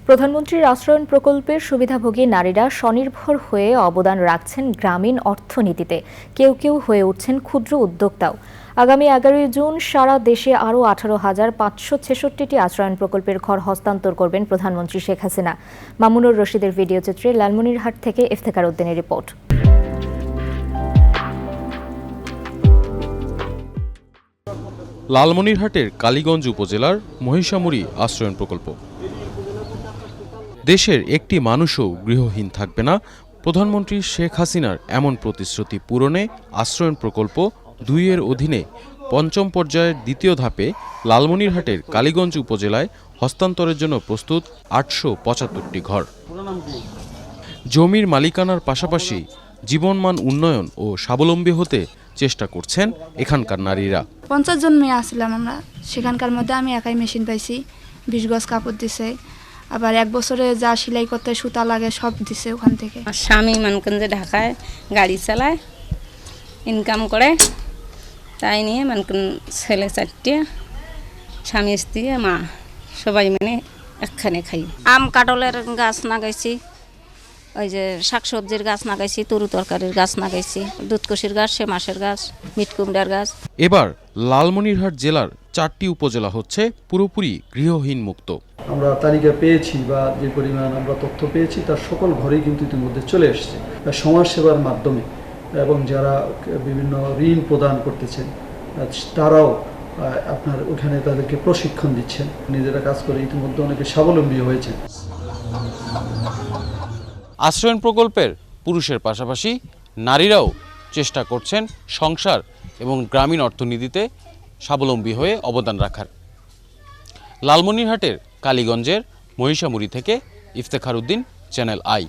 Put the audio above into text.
প্রধানমন্ত্রীর আশ্রয়ণ প্রকল্পের সুবিধাভোগী নারীরা স্বনির্ভর হয়ে অবদান রাখছেন গ্রামীণ অর্থনীতিতে। কেউ কেউ হয়ে উঠছেন ক্ষুদ্র উদ্যোক্তাও। আগামী 11 জুন সারা দেশে আরও 18,566টি আশ্রয়ণ প্রকল্পের ঘর হস্তান্তর করবেন প্রধানমন্ত্রী শেখ হাসিনা। মামুনুর রশিদের ভিডিও চিত্রে লালমনিরহাট থেকে ইফতেখার উদ্দিনের রিপোর্ট। লালমনিরহাটের কালীগঞ্জ উপজেলার মহিষামুড়ি আশ্রয়ণ প্রকল্প। দেশের একটি মানুষও গৃহহীন থাকবে না, প্রধানমন্ত্রী শেখ হাসিনার এমন প্রতিশ্রুতি পূরণে আশ্রয়ণ প্রকল্প 2 এর অধীনে পঞ্চম পর্যায়ের দ্বিতীয় ধাপে লালমনিরহাটের কালীগঞ্জ উপজেলায় হস্তান্তরের জন্য প্রস্তুত 875টি ঘর। জমির মালিকানার পাশাপাশি জীবনমান উন্নয়ন ও স্বাবলম্বী হতে চেষ্টা করছেন এখানকার নারীরা। 50 জন মেয়ে আসছিলাম আমরা, সেখানকার মধ্যে আমি একাই মেশিন পাইছি, 20 গজ কাপড় দিছে, আবার 1 বছরে যা সেলাই করতে সুতা লাগে সব দিছে ওখান থেকে। স্বামী মানকঞ্জে ঢাকায় গাড়ি চালায়, ইনকাম করে, তাই নিয়ে মানকন ছেলে 4টে, স্বামী স্ত্রী মা সবাই মানে একখানে খাই। আম কাটলের গাছ লাগাইছি, ওই যে শাকসবজির গাছ লাগাইছি, তরু তরকারির গাছ লাগাইছি, দুধকষির গাছ, সে মাসের গাছ, মিটকুমড়ার গাছ। এবার লালমনিরহাট জেলার 4টি উপজেলা হচ্ছে পুরোপুরি গৃহহীন মুক্ত। আমরা তালিকা পেয়েছি বা যে পরিমাণ আমরা তথ্য পেয়েছি তার সকল ঘরেই কিন্তু ইতিমধ্যে চলে এসেছে সমাজসেবার মাধ্যমে, এবং যারা বিভিন্ন ঋণ প্রদান করতেছেন তারাও আপনার ওখানে তাদেরকে প্রশিক্ষণ দিচ্ছেন, নিজেরা কাজ করে ইতিমধ্যে অনেকে স্বাবলম্বী হয়েছে। আশ্রয়ণ প্রকল্পের পুরুষের পাশাপাশি নারীরাও চেষ্টা করছেন সংসার এবং গ্রামীণ অর্থনীতিতে স্বাবলম্বী হয়ে অবদান রাখার। লালমনিরহাটের কালীগঞ্জের মহিষামুড়ি থেকে ইফতেখার উদ্দিন, চ্যানেল আই।